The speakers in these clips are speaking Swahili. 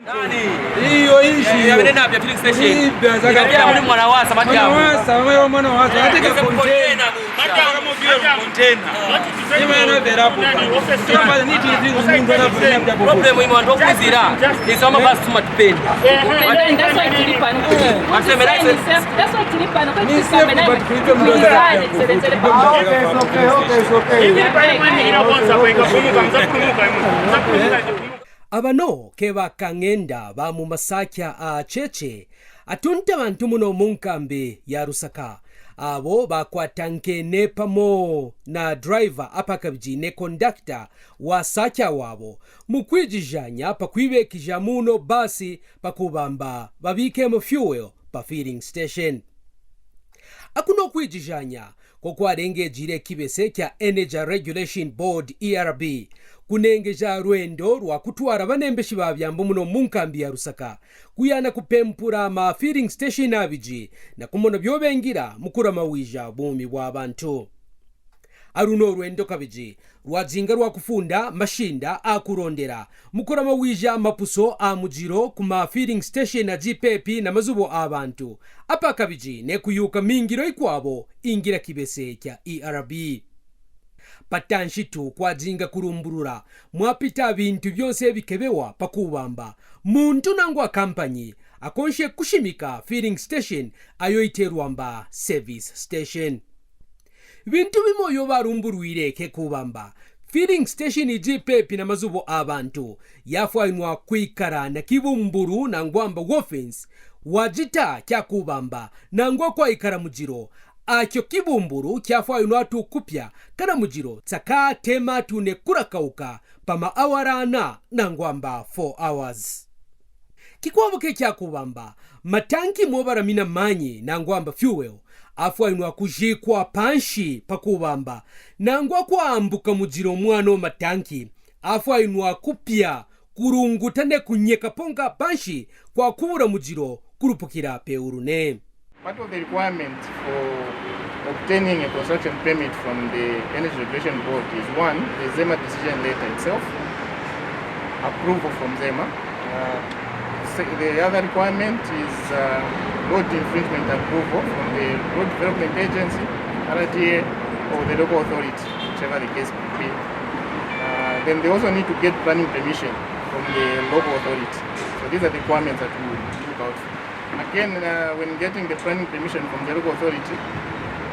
Nani? Hiyo ishi. Ya nenda ya filling station. Nikaja muri mwana wasa matya. Mwana wasa katika container. Kama vile container. Ni na verapo. Kama ni tizi mungu anaponya problem imo ndo kuzira. Ni kama basi tumatipenda. That's why tulipa. That's why tulipa na kwa sababu na abano keba kangenda ba mu masakya a cheche atunta bantu muno munkambe ya Rusaka abo bakwatanke nepamo na driver apakabji ne conductor wa sakya wabo mukwijijanya pakwibekija muno basi pakubamba babike mu fuel pa filling station akuno kwijijanya kokwarengejire kibese kya Energy Regulation Board ERB kunengeja rwendo rwa kutwara banembeshi babyambo muno munkambi ya Rusaka kuyana kupempura ma filling station abiji na kumono byobengira mukura mawija bumi bw'abantu aruno rwendo kabiji rwazinga rwa kufunda mashinda akurondera mukura mawija mapuso amujiro kuma filling station na GPP na mazubo abantu apa kabiji ne kuyuka mingiro ikwabo ingira kibese kya ERB patanshitu kwazinga kurumburura mwapita bintu byose bikebewa pakubamba muntu nangwa company akonshe kushimika filling station ayoiterwamba service station bintu bimoyo barumburuire ke kubamba filling station GPP na mazubo abantu yafwainwa kwikara na kibumburu nangwamba wofens wajita kya kubamba nangwa kwa ikara mujiro akyo kibumburu kyafwainwa tukupya kana mujiro tsaka tema tune kurakauka pama awarana nangwamba 4 hours kikwabuke kyakubamba matanki mobaramina manyi nangwamba fuel afwainwa kujikwa panshi pakubamba nangwa kwambuka mujiro mwano matanki afwainwa kupya kurungutane kunyeka ponga panshi kwa kubura mujiro kurupukira peurune. Part of the requirement for obtaining a construction permit from the Energy Regulation Board is one, the ZEMA decision letter itself, approval from ZEMA. The other requirement is road infringement approval from the Road Development Agency, RTA, or the local authority, whichever the case could be. Then they also need to get planning permission from the local authority. So these are the requirements that we look out for. Again, when getting the planning permission from the local authority,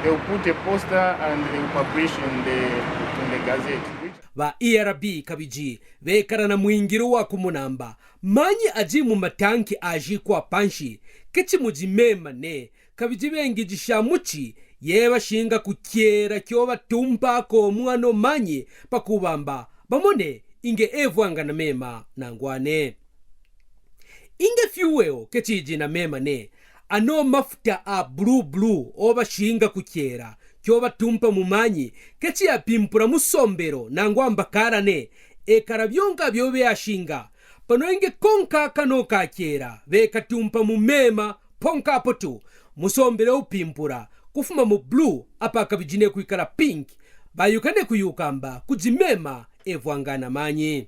they will put a poster and they will publish in the gazette. Ba ERB kabiji vekarana mwingiro wa kumunamba manyi aji mu matanki aji kwa panshi kechi mujimema ne kabiji bengijisha muchi yeba shinga kukyera kyoba tumpa ko mwano manyi pakubamba bamone inge evwanga na mema nangwane inge fuel kechi na mema ne ano mafuta a blue oba shinga kukyera kyoba tumpa mumanyi kechi ya pimpura musombero nangwamba karane ekarabyonga byobe ashinga panoenge konka kano kakera veka tumpa mumema ponka apotu musombero upimpura kufuma mu blue apa kabijine kuikara pink bayukane kuyukamba kujimema evwangana manyi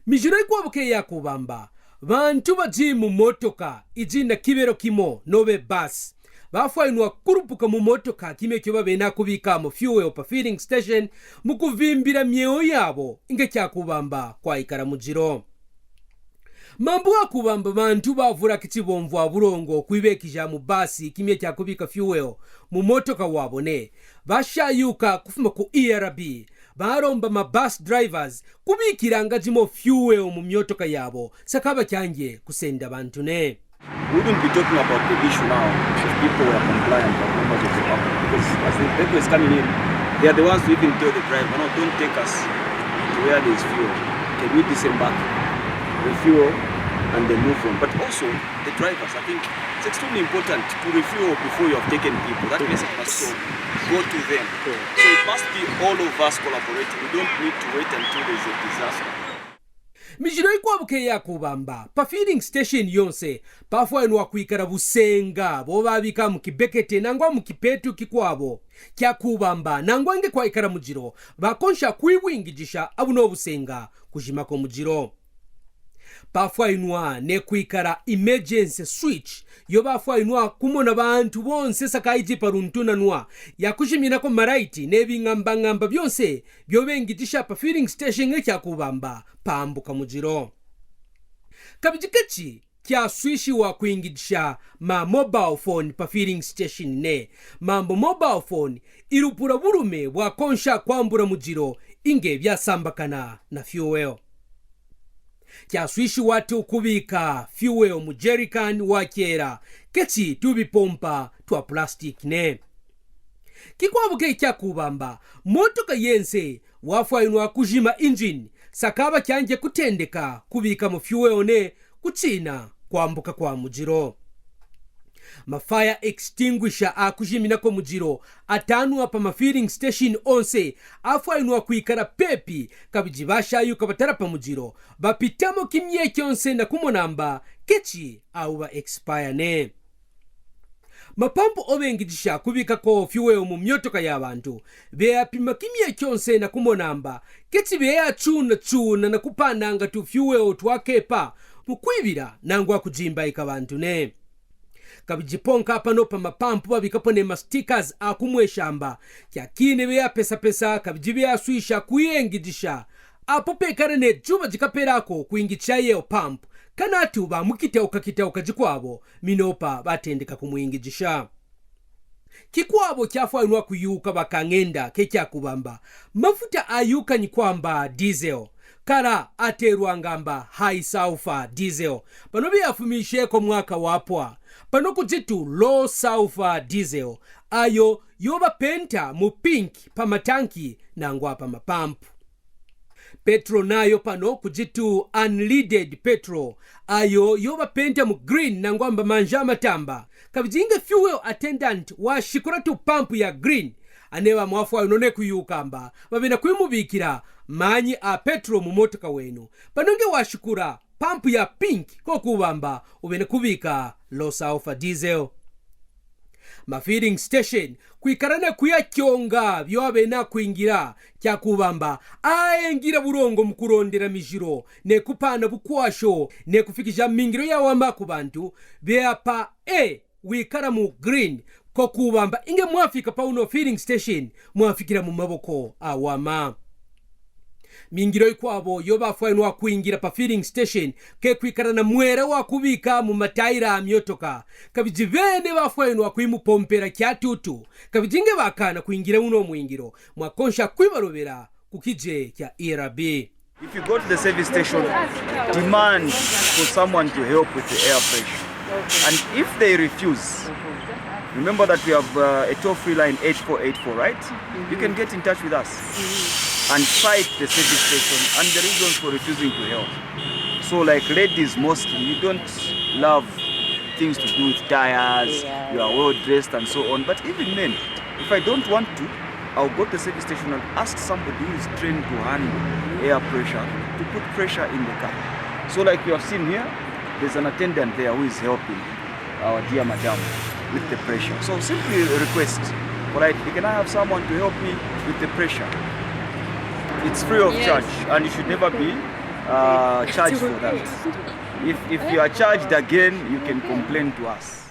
mijiro ikwabuke yakubamba bantu baji mu motoka ijina kibero kimo nobe bus bafwainwa kurupuka mu motoka kime kyoba bena kubika mu fuel pa filling station mukuvimbira myeo yabo inge kyakubamba kwa ikara mujiro mambo akubamba bantu bavura kichibomvwa burongo kwibekija mu basi kimye kyakubika fuel mu motoka wabone bashayuka kufuma ku ERB baromba ma bus drivers kubikiranga jimo fuel mu myotoka yabo sakaba cyanje kusenda bantu ne. We wouldn't be talking about the issue now if people were compliant or members of the public, because as the people is coming in, they are the ones who even tell the driver, no, don't take us to where there is fuel. Can we disembark refuel and then move on? But also the drivers, I think it's extremely important to refuel before you have taken people. That message must go to them. So it must be all of us collaborating. We don't need to wait until there is a disaster. Mijiro ikwabuke yakubamba pa filling station yonse pafwainwa kuikara busenga bo babika mu kibekete nangwa mu kipetu kikwabo kyakubamba nangwa nge kwa ikara mujiro bakonsha kwibwingijisha abuno busenga kujima ko mujiro pafwainwa ne kuikara emergency switch yo bafwainwa kumona bantu bonse sakaiji paruntunanwa yakushimirako maraiti nebing'ambang'amba byonse byobengitisha pa filling station ekyakubamba pambuka mujiro kabijikechi kya swishi wa kuingitisha ma mobile phone pa filling station ne mambo mobile phone irupura burume bwa konsha kwambura mujiro inge byasambakana na fuel kya swishi watu kubika fuel mu jerrycan wakera kechi tubipompa twa plastic ne kikwabuke kyakubamba motoka yense wafwainwa kujima engine sakaba kyanje kutendeka kubika mu fuel ne kuchina kwambuka kwa mujiro mafire extinguisher akujiminako mujiro atanu apa ma filling station onse afwainwa kuikara pepi kabijibasha yuka batarapa mujiro bapitamo kimye kyonse na kumonamba kechi au ba expire ne mapampo obengijisha kubika ko fuel mu myotoka y'abantu beapima kimye kyonse na kumonamba kechi beachuna na kupananga tu fuel twakepa mukwibira nangwa kujimba ikabantu ne kabijiponka pano pa mapampu babikapone ma stickers akumweshamba kyakine beya pesa kabijibe aswisha kuyengijisha apo pekare ne juba jikaperako kuingicha yeo pump kanatu ba mukiteuka jikwabo minopa batendeka kumwingijisha kikwabo kyafwainwa kuyuka bakangenda kekyakubamba mafuta ayuka nyikwamba diesel kara aterwa ngamba high sulfur diesel pano byafumisheko mwaka wapwa pano kujitu low sulfur diesel ayo yoba penta mu pink pa matanki nangwa pa mapampu petrol nayo pano kujitu unleaded petrol ayo yoba penta mu green nangwamba manja matamba kabijinga fuel attendant wa shikuratu pump ya green anewa mwafu ayonone kuyukamba babina kuyimubikira manyi a petrol mu motoka wenu panonge washikura pump ya pink ko kubamba ubene kubika low sulfur diesel ma filling station kuikarana kuyakyonga byobena kuingira kyakubamba ayengira burongo mukurondera mijiro ne kupana bukwasho ne kufikisha mingiro ya wamba ku bantu beapa wikara mu green ko kubamba inge mwafika pa uno filling station mwafikira mu maboko awama mingiro ikwabo yoba fwainwa kuingira pa filling station ke kwikarana mwera wa kubika mu mataira amyotoka kabijivene bafwainwa kuimupompera kyatutu kabijinge bakana kuingira uno mwingiro mwakonsha kwibarobera kukije kya ERB. If you go to the service station, demand for someone to help with the air pressure. And if they refuse, remember that we have a toll-free line 8484, right? You can get in touch with us and cite the service station and the reasons for refusing to help. So like ladies mostly, you don't love things to do with tires, you are well dressed and so on. But even men, if I don't want to, I'll go to the service station and ask somebody who is trained to handle air pressure to put pressure in the car. So like you have seen here, there's an attendant there who is helping our dear madam with the pressure. So simply request, politely, can I have someone to help me with the pressure? It's free of charge and you should never be charged for that. If you are charged again, you can complain to us.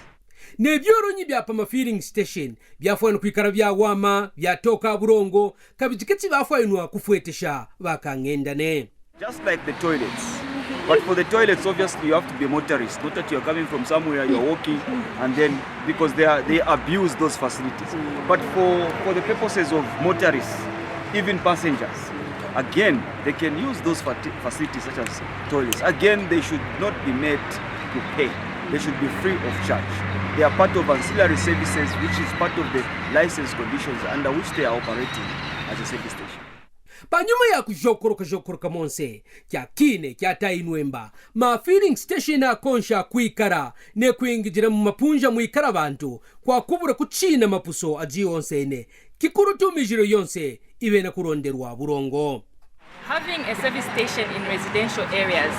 Nebyoronyi byapa ma filling station byafwana kwikara bya wama byatoka burongo kabijiketi bafwainwa kufwetesha bakangenda ne. Just like the toilets. But for the toilets, obviously, you have to be a motorist. Not that you're coming from somewhere, you're walking, and then, because they abuse those facilities. But for the purposes of motorists, even passengers, again, they can use those facilities such as toilets. Again, they should not be made to pay. They should be free of charge. They are part of ancillary services, which is part of the license conditions under which they are operating as a service station. Panyuma ya kujokoroka monse kya kine kya tainwemba ma filling station akonsha kuikara ne kuingira mu mapunja muikara bantu kwa kubura kuchina mapuso aji onsene kikurutu mijiro yonse ibe na kuronderwa burongo. Having a service station in residential areas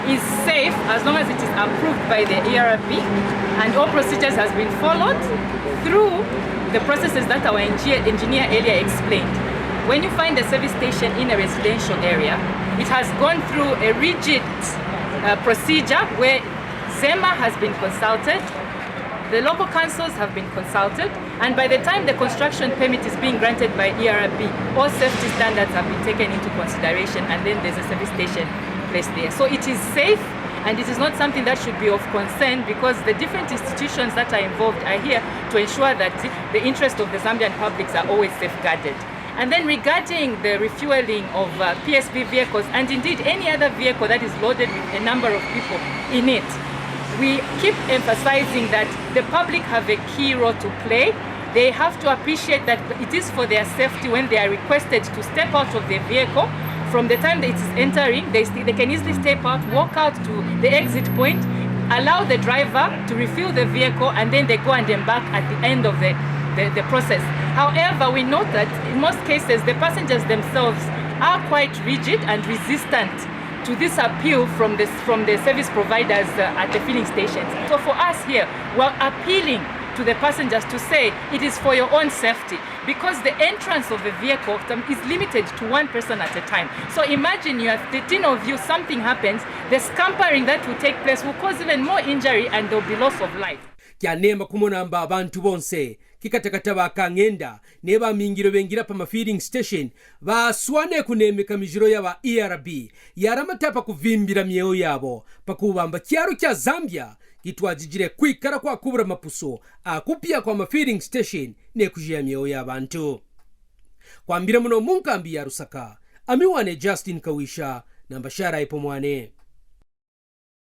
is safe as long as it is approved by the ERB and all procedures has been followed through the processes that our engineer earlier explained. When you find a service station in a residential area, it has gone through a rigid procedure where ZEMA has been consulted, the local councils have been consulted, and by the time the construction permit is being granted by ERB, all safety standards have been taken into consideration, and then there's a service station placed there. So it is safe, and it is not something that should be of concern, because the different institutions that are involved are here to ensure that the interest of the Zambian publics are always safeguarded. And then regarding the refueling of PSP vehicles, and indeed any other vehicle that is loaded with a number of people in it, we keep emphasizing that the public have a key role to play. They have to appreciate that it is for their safety when they are requested to step out of their vehicle. From the time that it is entering, they can easily step out, walk out to the exit point, allow the driver to refuel the vehicle, and then they go and embark at the end of the process. However, we note that in most cases, the passengers themselves are quite rigid and resistant to this appeal from the service providers at the filling stations. So for us here, we're appealing to the passengers to say it is for your own safety, because the entrance of the vehicle is limited to one person at a time. So imagine you have 13 of you, something happens, the scampering that will take place will cause even more injury, and there will be loss of life. Kyanema kumunamba abantu bonse kikatakata bakangenda ne bamingiro bengira pa mafeeding station baswane kunemeka mijiro yaba ERB yaramatapa kuvimbira myeyo yabo pakubamba kyaro kya Zambia kitwajijire kwikara kwa kubura mapuso akupia kwa mafeeding station ne kujia myeyo y'abantu. Kwambira muno munkambi ya Rusaka, amiwane Justine Kawisha na Mbashara ipo mwane.